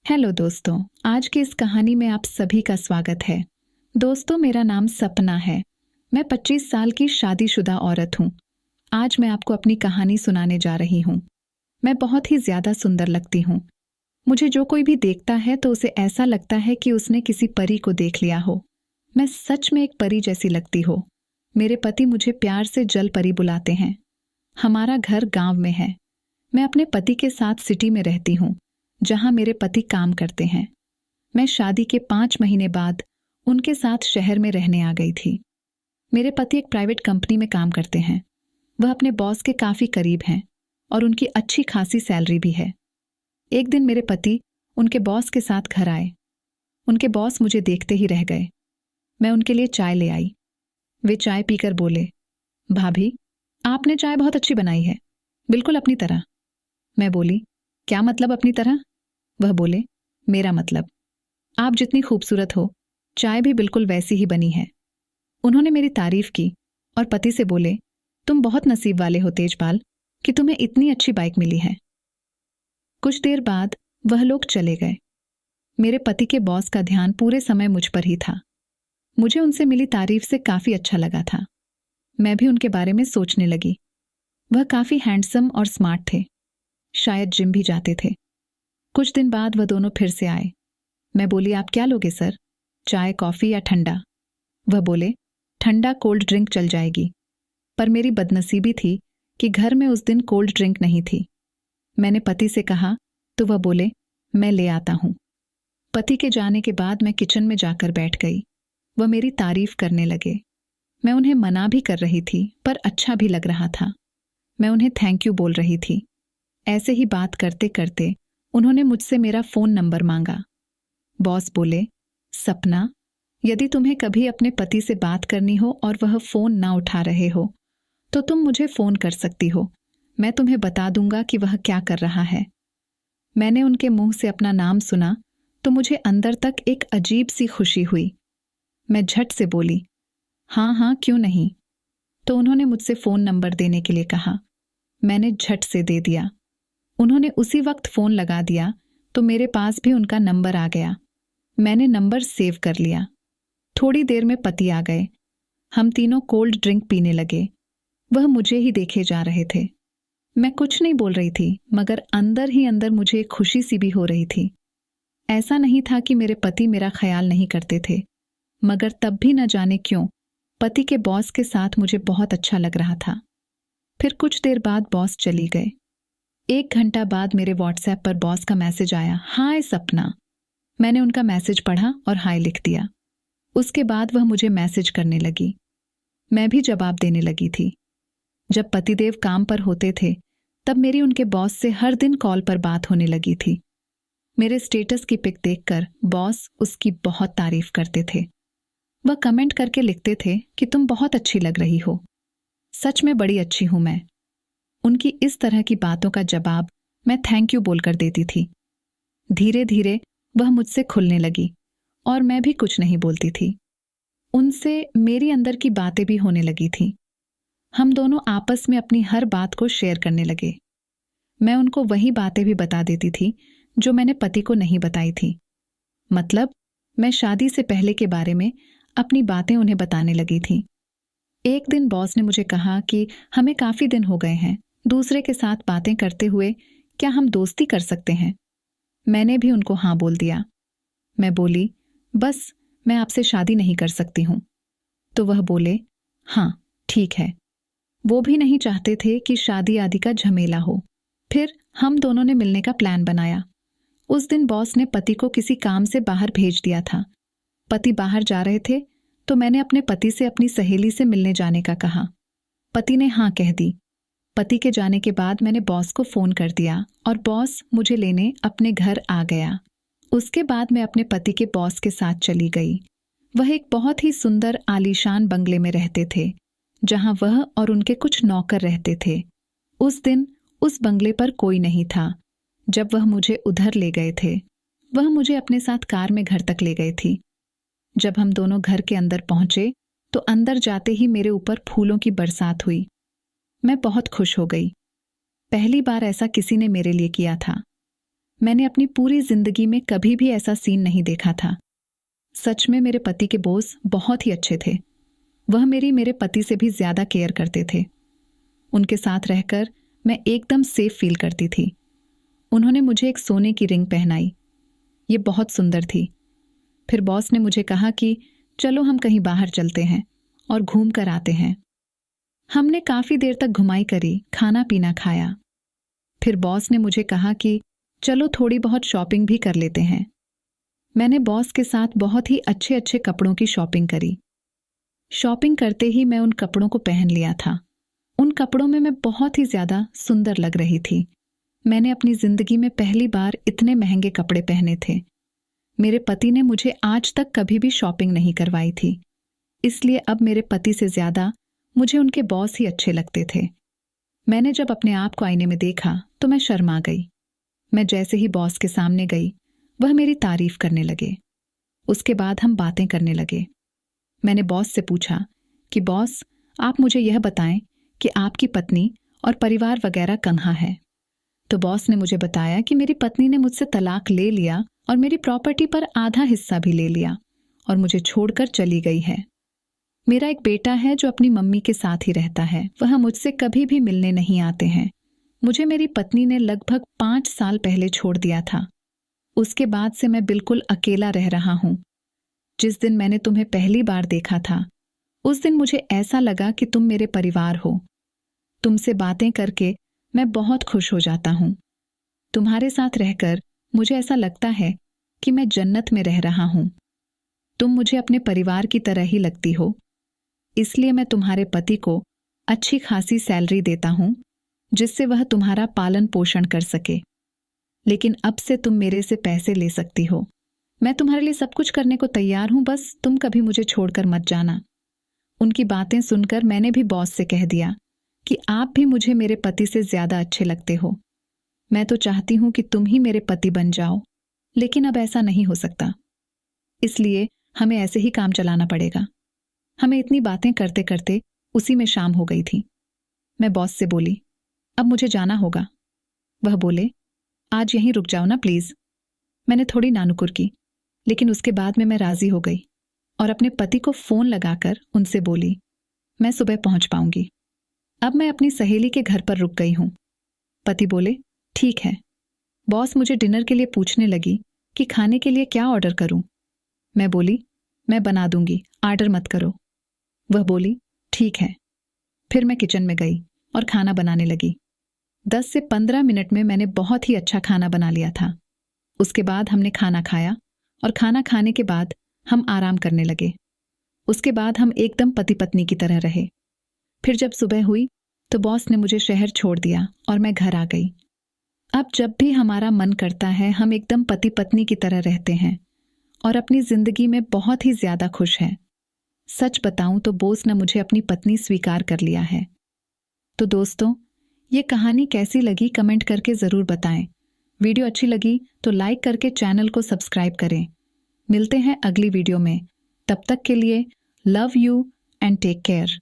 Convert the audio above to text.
Hello दोस्तों, आज की इस कहानी में आप सभी का स्वागत है। दोस्तों, मेरा नाम सपना है। मैं 25 साल की शादीशुदा औरत हूँ। आज मैं आपको अपनी कहानी सुनाने जा रही हूँ। मैं बहुत ही ज्यादा सुंदर लगती हूँ। मुझे जो कोई भी देखता है तो उसे ऐसा लगता है कि उसने किसी परी को देख लिया हो। मैं सच में एक परी जैसी लगती हो। मेरे पति मुझे प्यार से जल परी बुलाते हैं। हमारा घर गांव में है। मैं अपने पति के साथ सिटी में रहती हूँ, जहां मेरे पति काम करते हैं। मैं शादी के 5 महीने बाद उनके साथ शहर में रहने आ गई थी। मेरे पति एक प्राइवेट कंपनी में काम करते हैं। वह अपने बॉस के काफी करीब हैं और उनकी अच्छी खासी सैलरी भी है। एक दिन मेरे पति उनके बॉस के साथ घर आए। उनके बॉस मुझे देखते ही रह गए। मैं उनके लिए चाय ले आई। वे चाय पीकर बोले, भाभी, आपने चाय बहुत अच्छी बनाई है, बिल्कुल अपनी तरह। मैं बोली, क्या मतलब अपनी तरह? वह बोले, मेरा मतलब, आप जितनी खूबसूरत हो, चाय भी बिल्कुल वैसी ही बनी है। उन्होंने मेरी तारीफ की और पति से बोले, तुम बहुत नसीब वाले हो तेजपाल कि तुम्हें इतनी अच्छी बाइक मिली है। कुछ देर बाद वह लोग चले गए। मेरे पति के बॉस का ध्यान पूरे समय मुझ पर ही था। मुझे उनसे मिली तारीफ से काफी अच्छा लगा था। मैं भी उनके बारे में सोचने लगी। वह काफी हैंडसम और स्मार्ट थे। शायद जिम भी जाते थे। कुछ दिन बाद वह दोनों फिर से आए। मैं बोली, आप क्या लोगे सर, चाय, कॉफी या ठंडा? वह बोले, ठंडा कोल्ड ड्रिंक चल जाएगी। पर मेरी बदनसीबी थी कि घर में उस दिन कोल्ड ड्रिंक नहीं थी। मैंने पति से कहा तो वह बोले, मैं ले आता हूं। पति के जाने के बाद मैं किचन में जाकर बैठ गई। वह मेरी तारीफ करने लगे। मैं उन्हें मना भी कर रही थी, पर अच्छा भी लग रहा था। मैं उन्हें थैंक यू बोल रही थी। ऐसे ही बात करते करते उन्होंने मुझसे मेरा फोन नंबर मांगा। बॉस बोले, सपना, यदि तुम्हें कभी अपने पति से बात करनी हो और वह फोन ना उठा रहे हो तो तुम मुझे फोन कर सकती हो। मैं तुम्हें बता दूंगा कि वह क्या कर रहा है। मैंने उनके मुंह से अपना नाम सुना तो मुझे अंदर तक एक अजीब सी खुशी हुई। मैं झट से बोली, हाँ हाँ, क्यों नहीं। तो उन्होंने मुझसे फोन नंबर देने के लिए कहा। मैंने झट से दे दिया। उन्होंने उसी वक्त फोन लगा दिया तो मेरे पास भी उनका नंबर आ गया। मैंने नंबर सेव कर लिया। थोड़ी देर में पति आ गए। हम तीनों कोल्ड ड्रिंक पीने लगे। वह मुझे ही देखे जा रहे थे। मैं कुछ नहीं बोल रही थी, मगर अंदर ही अंदर मुझे एक खुशी सी भी हो रही थी। ऐसा नहीं था कि मेरे पति मेरा ख्याल नहीं करते थे, मगर तब भी न जाने क्यों पति के बॉस के साथ मुझे बहुत अच्छा लग रहा था। फिर कुछ देर बाद बॉस चली गए। 1 घंटा बाद मेरे व्हाट्सएप पर बॉस का मैसेज आया, हाय सपना। मैंने उनका मैसेज पढ़ा और हाय लिख दिया। उसके बाद वह मुझे मैसेज करने लगी। मैं भी जवाब देने लगी थी। जब पतिदेव काम पर होते थे तब मेरी उनके बॉस से हर दिन कॉल पर बात होने लगी थी। मेरे स्टेटस की पिक देखकर बॉस उसकी बहुत तारीफ करते थे। वह कमेंट करके लिखते थे कि तुम बहुत अच्छी लग रही हो। सच में बड़ी अच्छी हूं मैं। उनकी इस तरह की बातों का जवाब मैं थैंक यू बोलकर देती थी। धीरे धीरे वह मुझसे खुलने लगी और मैं भी कुछ नहीं बोलती थी। उनसे मेरी अंदर की बातें भी होने लगी थी। हम दोनों आपस में अपनी हर बात को शेयर करने लगे। मैं उनको वही बातें भी बता देती थी जो मैंने पति को नहीं बताई थी। मतलब, मैं शादी से पहले के बारे में अपनी बातें उन्हें बताने लगी थी। एक दिन बॉस ने मुझे कहा कि हमें काफी दिन हो गए हैं दूसरे के साथ बातें करते हुए, क्या हम दोस्ती कर सकते हैं? मैंने भी उनको हाँ बोल दिया। मैं बोली, बस मैं आपसे शादी नहीं कर सकती हूं। तो वह बोले, हाँ ठीक है। वो भी नहीं चाहते थे कि शादी आदि का झमेला हो। फिर हम दोनों ने मिलने का प्लान बनाया। उस दिन बॉस ने पति को किसी काम से बाहर भेज दिया था। पति बाहर जा रहे थे तो मैंने अपने पति से अपनी सहेली से मिलने जाने का कहा। पति ने हाँ कह दी। पति के जाने के बाद मैंने बॉस को फोन कर दिया और बॉस मुझे लेने अपने घर आ गया। उसके बाद मैं अपने पति के बॉस के साथ चली गई। वह एक बहुत ही सुंदर आलीशान बंगले में रहते थे, जहां वह और उनके कुछ नौकर रहते थे। उस दिन उस बंगले पर कोई नहीं था। जब वह मुझे उधर ले गए थे, वह मुझे अपने साथ कार में घर तक ले गए थी। जब हम दोनों घर के अंदर पहुंचे तो अंदर जाते ही मेरे ऊपर फूलों की बरसात हुई। मैं बहुत खुश हो गई। पहली बार ऐसा किसी ने मेरे लिए किया था। मैंने अपनी पूरी जिंदगी में कभी भी ऐसा सीन नहीं देखा था। सच में मेरे पति के बॉस बहुत ही अच्छे थे। वह मेरे पति से भी ज्यादा केयर करते थे। उनके साथ रहकर मैं एकदम सेफ फील करती थी। उन्होंने मुझे एक सोने की रिंग पहनाई। ये बहुत सुंदर थी। फिर बॉस ने मुझे कहा कि चलो हम कहीं बाहर चलते हैं और घूम कर आते हैं। हमने काफी देर तक घुमाई करी, खाना पीना खाया। फिर बॉस ने मुझे कहा कि चलो थोड़ी बहुत शॉपिंग भी कर लेते हैं। मैंने बॉस के साथ बहुत ही अच्छे अच्छे कपड़ों की शॉपिंग करी। शॉपिंग करते ही मैं उन कपड़ों को पहन लिया था। उन कपड़ों में मैं बहुत ही ज्यादा सुंदर लग रही थी। मैंने अपनी जिंदगी में पहली बार इतने महंगे कपड़े पहने थे। मेरे पति ने मुझे आज तक कभी भी शॉपिंग नहीं करवाई थी, इसलिए अब मेरे पति से ज्यादा मुझे उनके बॉस ही अच्छे लगते थे। मैंने जब अपने आप को आईने में देखा तो मैं शर्मा गई। मैं जैसे ही बॉस के सामने गई, वह मेरी तारीफ करने लगे। उसके बाद हम बातें करने लगे। मैंने बॉस से पूछा कि बॉस, आप मुझे यह बताएं कि आपकी पत्नी और परिवार वगैरह कहाँ है। तो बॉस ने मुझे बताया कि मेरी पत्नी ने मुझसे तलाक ले लिया और मेरी प्रॉपर्टी पर आधा हिस्सा भी ले लिया और मुझे छोड़कर चली गई है। मेरा एक बेटा है जो अपनी मम्मी के साथ ही रहता है। वह मुझसे कभी भी मिलने नहीं आते हैं। मुझे मेरी पत्नी ने लगभग 5 साल पहले छोड़ दिया था। उसके बाद से मैं बिल्कुल अकेला रह रहा हूं। जिस दिन मैंने तुम्हें पहली बार देखा था, उस दिन मुझे ऐसा लगा कि तुम मेरे परिवार हो। तुमसे बातें करके मैं बहुत खुश हो जाता हूं। तुम्हारे साथ रहकर मुझे ऐसा लगता है कि मैं जन्नत में रह रहा हूं। तुम मुझे अपने परिवार की तरह ही लगती हो, इसलिए मैं तुम्हारे पति को अच्छी खासी सैलरी देता हूं, जिससे वह तुम्हारा पालन पोषण कर सके। लेकिन अब से तुम मेरे से पैसे ले सकती हो। मैं तुम्हारे लिए सब कुछ करने को तैयार हूं, बस तुम कभी मुझे छोड़कर मत जाना। उनकी बातें सुनकर मैंने भी बॉस से कह दिया कि आप भी मुझे मेरे पति से ज्यादा अच्छे लगते हो। मैं तो चाहती हूं कि तुम ही मेरे पति बन जाओ, लेकिन अब ऐसा नहीं हो सकता। इसलिए हमें ऐसे ही काम चलाना पड़ेगा। हमें इतनी बातें करते करते उसी में शाम हो गई थी। मैं बॉस से बोली, अब मुझे जाना होगा। वह बोले, आज यहीं रुक जाओ ना प्लीज। मैंने थोड़ी नानुकुर की, लेकिन उसके बाद में मैं राजी हो गई और अपने पति को फोन लगाकर उनसे बोली, मैं सुबह पहुंच पाऊंगी। अब मैं अपनी सहेली के घर पर रुक गई हूं। पति बोले, ठीक है। बॉस मुझे डिनर के लिए पूछने लगी कि खाने के लिए क्या ऑर्डर करूं। मैं बोली, मैं बना दूंगी, ऑर्डर मत करो। वह बोली, ठीक है। फिर मैं किचन में गई और खाना बनाने लगी। 10 से 15 मिनट में मैंने बहुत ही अच्छा खाना बना लिया था। उसके बाद हमने खाना खाया और खाना खाने के बाद हम आराम करने लगे। उसके बाद हम एकदम पति पत्नी की तरह रहे। फिर जब सुबह हुई तो बॉस ने मुझे शहर छोड़ दिया और मैं घर आ गई। अब जब भी हमारा मन करता है, हम एकदम पति पत्नी की तरह रहते हैं और अपनी जिंदगी में बहुत ही ज्यादा खुश हैं। सच बताऊं तो बॉस ने मुझे अपनी पत्नी स्वीकार कर लिया है। तो दोस्तों, ये कहानी कैसी लगी कमेंट करके जरूर बताएं। वीडियो अच्छी लगी तो लाइक करके चैनल को सब्सक्राइब करें। मिलते हैं अगली वीडियो में। तब तक के लिए love you and take care.